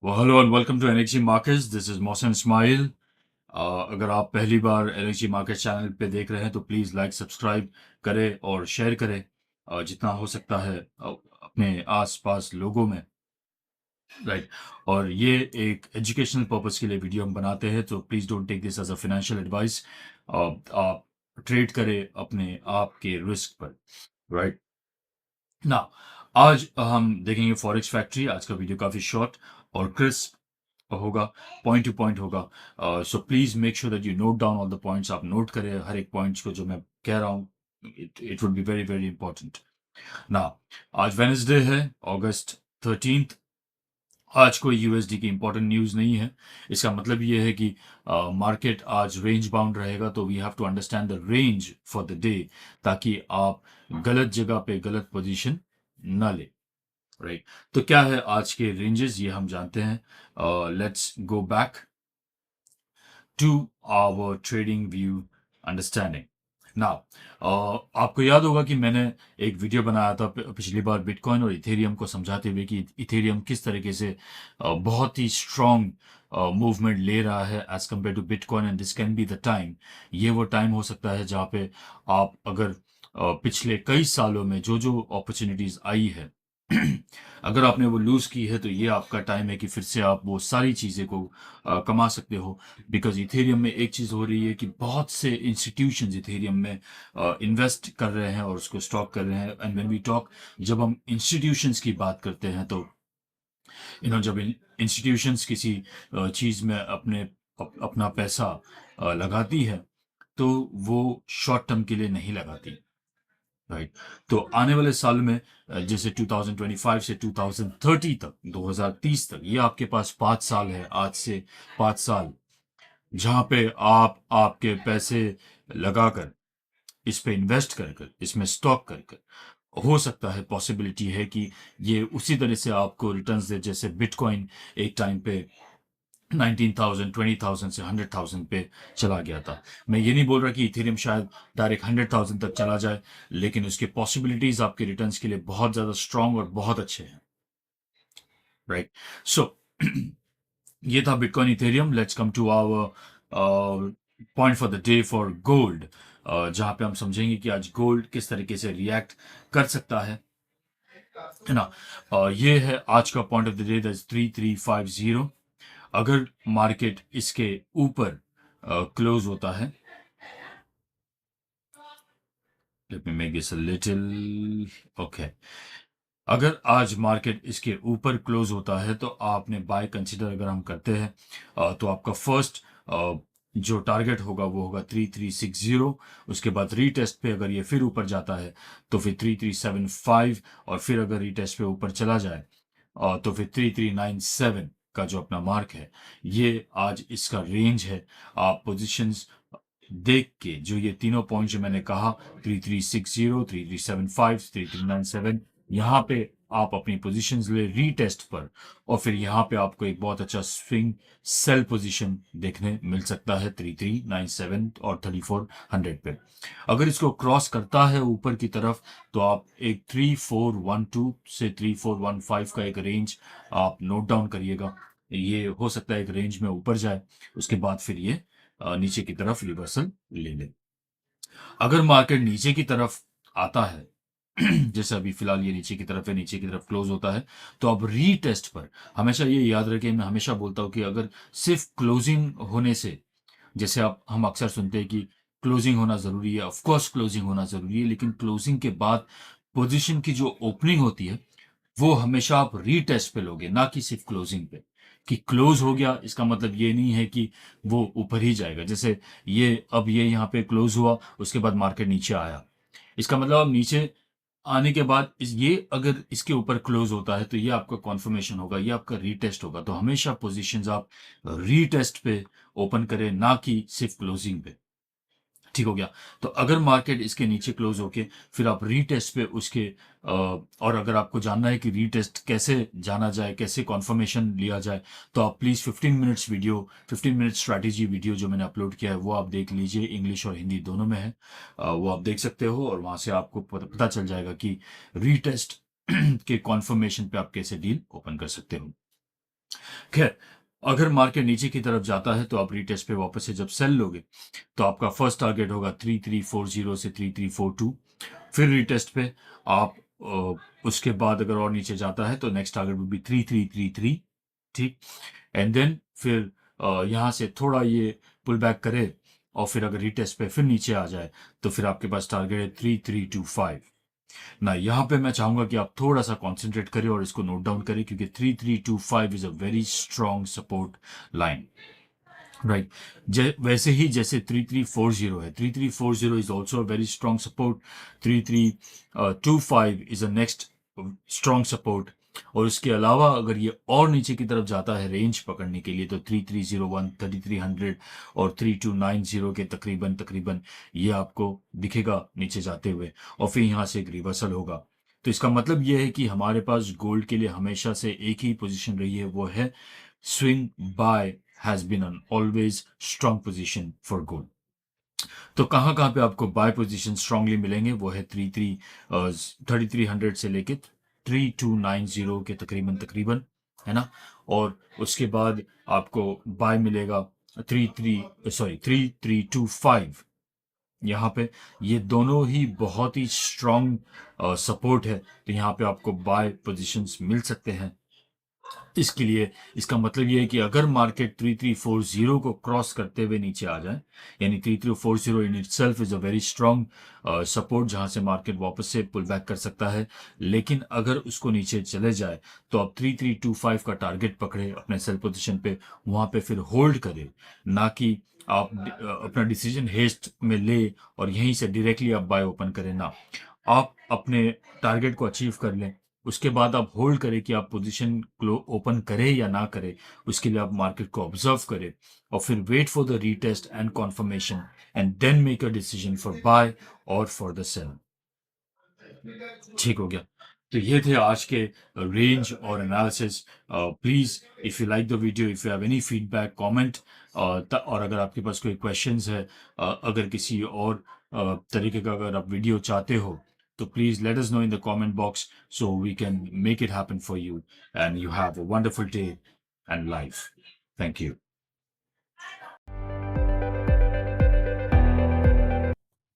Well, hello and welcome to NXG Markets. This is Mohsen Ismail. अगर आप पहली बार NXG Markets channel पे देख रहे हैं तो प्लीज़ लाइक सब्सक्राइब करें और शेयर करें जितना हो सकता है अपने आसपास लोगों में, राइट। और ये एक एजुकेशनल पर्पस के लिए वीडियो हम बनाते हैं, तो please don't take this as a financial advice. आप ट्रेड करें अपने आप के रिस्क पर, राइट ना। आज हम देखेंगे फॉरेक्स फैक्ट्री। आज का वीडियो काफ़ी शॉर्ट और क्रिस्प होगा, पॉइंट टू पॉइंट होगा। So please make sure that you note down all the points. आप नोट करें हर एक पॉइंट्स को जो मैं कह रहा हूँ। It would be very very important ना। आज वेनेसडे है, August 13th। आज कोई यूएसडी की इंपॉर्टेंट न्यूज़ नहीं है। इसका मतलब ये है कि मार्केट आज रेंज बाउंड रहेगा, तो we have to understand the range for the day, ताकि आप गलत जगह पे गलत पोजीशन ना ले, राइट। तो क्या है आज के रेंजेस, ये हम जानते हैं। Let's go back to our trading view understanding now. आपको याद होगा कि मैंने एक वीडियो बनाया था पिछली बार बिटकॉइन और इथेरियम को समझाते हुए कि इथेरियम किस तरीके से बहुत ही स्ट्रॉन्ग मूवमेंट ले रहा है as compared to bitcoin, and this can be the time. ये वो टाइम हो सकता है जहाँ पे आप अगर पिछले कई सालों में जो जो अपॉर्चुनिटीज आई है अगर आपने वो लूज की है, तो ये आपका टाइम है कि फिर से आप वो सारी चीजें को कमा सकते हो। बिकॉज इथेरियम में एक चीज हो रही है कि बहुत से इंस्टीट्यूशंस इथेरियम में इन्वेस्ट कर रहे हैं और उसको स्टॉक कर रहे हैं। एंड व्हेन वी टॉक, जब हम इंस्टीट्यूशंस की बात करते हैं, तो जब इंस्टीट्यूशंस किसी चीज में अपना पैसा लगाती है, तो वो शॉर्ट टर्म के लिए नहीं लगाती, राइट। तो आने वाले साल में जैसे 2025 से 2030 तक, 2030 तक, ये आपके पास 5 साल है, आज से 5 साल, जहां पे आप आपके पैसे लगाकर, इस पे इन्वेस्ट कर कर, इसमें स्टॉक कर कर, हो सकता है, पॉसिबिलिटी है कि ये उसी तरह से आपको रिटर्न्स दे जैसे बिटकॉइन एक टाइम पे 19,000 20,000 से 100,000 पे चला गया था। मैं ये नहीं बोल रहा कि इथेरियम शायद डायरेक्ट 100,000 तक चला जाए, लेकिन उसके पॉसिबिलिटीज आपके रिटर्न्स के लिए बहुत ज्यादा स्ट्रांग और बहुत अच्छे हैं, राइट। सो ये था bitcoin ethereum. Let's come to our point for the day for gold, जहां पे हम समझेंगे कि आज गोल्ड किस तरीके से रिएक्ट कर सकता है ना। ये है आज का point of the day, that is 3350। अगर मार्केट इसके ऊपर क्लोज होता है, let me make this a little okay. अगर आज मार्केट इसके ऊपर क्लोज होता है, तो आपने बाय कंसिडर अगर हम करते हैं, तो आपका फर्स्ट जो टारगेट होगा वो होगा 3360। उसके बाद रीटेस्ट पे अगर ये फिर ऊपर जाता है, तो फिर 3375, और फिर अगर रीटेस्ट पे ऊपर चला जाए, तो फिर 3397 का जो अपना मार्क है, ये आज इसका रेंज है। आप पोजीशंस देख के, जो ये तीनों पॉइंट जो मैंने कहा, 3360, 3375, 3397, यहाँ पे आप अपनी पोजीशंस ले रीटेस्ट पर, और फिर यहाँ पे आपको एक बहुत अच्छा स्विंग सेल पोजीशन देखने मिल सकता है 3397 और 3400 पे। अगर इसको क्रॉस करता है ऊपर की तरफ, तो आप एक 3412 से 3415 का एक रेंज आप नोट डाउन करिएगा। ये हो सकता है एक रेंज में ऊपर जाए, उसके बाद फिर ये नीचे की तरफ रिवर्सल ले ले। अगर मार्केट नीचे की तरफ आता है, जैसे अभी फिलहाल ये नीचे की तरफ है, नीचे की तरफ क्लोज होता है, तो अब रीटेस्ट पर हमेशा ये याद रखें, मैं हमेशा बोलता हूं कि अगर सिर्फ क्लोजिंग होने से, जैसे आप हम अक्सर सुनते हैं कि क्लोजिंग होना जरूरी है, ऑफ कोर्स क्लोजिंग होना जरूरी है, लेकिन क्लोजिंग के बाद पोजीशन की जो ओपनिंग होती है, वो हमेशा आप रीटेस्ट पे लोगे, ना कि सिर्फ क्लोजिंग पे। कि क्लोज हो गया इसका मतलब ये नहीं है कि वो ऊपर ही जाएगा। जैसे ये यहाँ पे क्लोज हुआ, उसके बाद मार्केट नीचे आया, इसका मतलब अब नीचे आने के बाद ये अगर इसके ऊपर क्लोज होता है, तो ये आपका कॉन्फर्मेशन होगा, ये आपका रीटेस्ट होगा। तो हमेशा पोजीशंस आप रीटेस्ट पे ओपन करें, ना कि सिर्फ क्लोजिंग पे। ठीक हो गया। तो अगर मार्केट इसके नीचे क्लोज होके फिर आप रीटेस्ट पे उसके और अगर आपको जानना है कि रीटेस्ट कैसे जाना जाए, कैसे कॉन्फर्मेशन लिया जाए, तो आप प्लीज 15 मिनट स्ट्रैटेजी वीडियो जो मैंने अपलोड किया है, वो आप देख लीजिए। इंग्लिश और हिंदी दोनों में है, वो आप देख सकते हो, और वहां से आपको पता चल जाएगा कि रीटेस्ट के कॉन्फर्मेशन पे आप कैसे डील ओपन कर सकते हो। खैर, अगर मार्केट नीचे की तरफ जाता है तो आप रीटेस्ट पे वापस से जब सेल लोगे तो आपका फर्स्ट टारगेट होगा 3340 से 3342। फिर रीटेस्ट पे आप उसके बाद अगर और नीचे जाता है तो नेक्स्ट टारगेट will be 3333। ठीक। एंड देन फिर यहाँ से थोड़ा ये पुल बैक करे और फिर अगर रीटेस्ट पे फिर नीचे आ जाए तो फिर आपके पास टारगेट है 3325 ना। यहाँ पे मैं चाहूंगा कि आप थोड़ा सा कॉन्सेंट्रेट करें और इसको नोट डाउन करें क्योंकि 3325 is a very strong support line, right. वैसे ही जैसे 3340 है, 3340 is also a very strong support. 3325 is a next strong support. और उसके अलावा अगर ये और नीचे की तरफ जाता है रेंज पकड़ने के लिए तो 3301, 3300 और 3290 के तकरीबन तकरीबन ये आपको दिखेगा नीचे जाते हुए और फिर यहाँ से एक रिवर्सल होगा। तो इसका मतलब ये है कि हमारे पास गोल्ड के लिए हमेशा से एक ही पोजीशन रही है, वो है swing buy has been an always strong position for gold। तो कहाँ कहाँ पे आपको बाय पोजीशन स्ट्रांगली मिलेंगे वो है 3300 से लेके 3290 के तकरीबन तकरीबन, है ना। और उसके बाद आपको बाय मिलेगा 3325 यहाँ पे। ये दोनों ही बहुत ही स्ट्रांग सपोर्ट है, तो यहाँ पे आपको बाय पोजीशंस मिल सकते हैं। इसके लिए इसका मतलब ये है कि अगर मार्केट 3340 को क्रॉस करते हुए नीचे आ जाए, यानी 3340 in itself is a very strong support जहां से मार्केट वापस से पुल बैक कर सकता है। लेकिन अगर उसको नीचे चले जाए तो आप 3325 का टारगेट पकड़े अपने सेल पोजीशन पे, वहां पे फिर होल्ड करें, ना कि आप अपना डिसीजन हेस्ट में ले और यहीं से डायरेक्टली आप बाय ओपन करें ना। आप अपने टारगेट को अचीव कर लें, उसके बाद आप होल्ड करें कि आप पोजीशन क्लो ओपन करें या ना करें। उसके लिए आप मार्केट को ऑब्जर्व करें और फिर wait for the retest and confirmation and then make a decision for buy और फॉर द सेल। ठीक हो गया। तो ये थे आज के रेंज और analysis. Please if you like the video, if you have any feedback comment, और अगर आपके पास कोई क्वेश्चंस है, अगर किसी और तरीके का अगर आप वीडियो चाहते हो तो please let us know in the comment box so we can make it happen for you and you have a wonderful day and life. Thank you.